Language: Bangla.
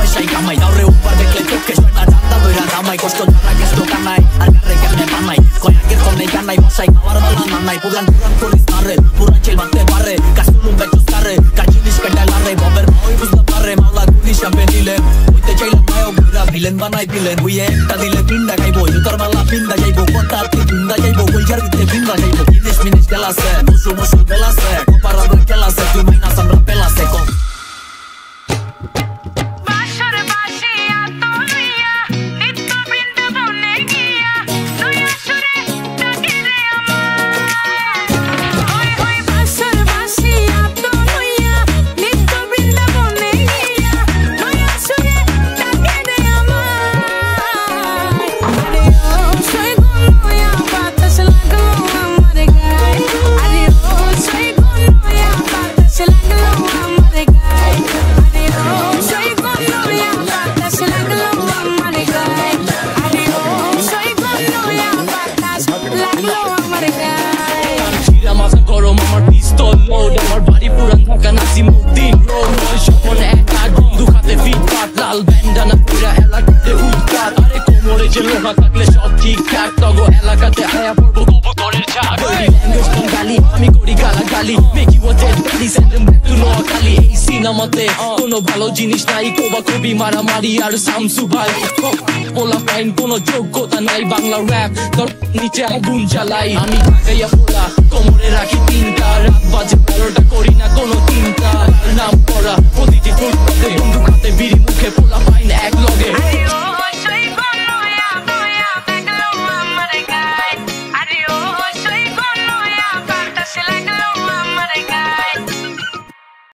পয়সাই কামাই দাওরে উপর দেখলে চোখে শয়তান জানতা দইরা জামাই কষ্ট জানা গেছো কানাই আর কারে কেমনে বানাই কয়াকের কমনে কানাই বসাই খাওয়ার বালা নানাই পুরান পুরান করিস নারে পুরান ছিল বাতে পারে কাসুলুম বেচুস কারে কাজিনিস পেটাই লারে ববের ওই বুঝতে পারে মাওলা গুলি সামনে নিলেন হইতে চাইলাম মায়ও বুড়া ভিলেন বানাই দিলেন ওই একটা দিলে পিন্ডা খাইবো জুতার মালা পিন্ডা যাইবো কোনটা আত্মি পিন্ডা যাইবো কইজার ভিতরে পিন্ডা যাইবো মিনিস মিনিস খেলাছে মুসু মুসু খেলাছে কোপারা খেলাছে তুই মাইনাস আমরা পেলাছে কম কোনো ভালো জিনিস নাই কোবা কবি মারামারি আর সামসু ভাই পোলা ফাইন কোনো যোগ্যতা নাই বাংলা র‍্যাপ তোর নিচে আগুন জ্বালাই আমি ঢাকাইয়া পোলা কোমরে রাখি তিনটা রাত বাজে 12টা করি না কোনো চিন্তা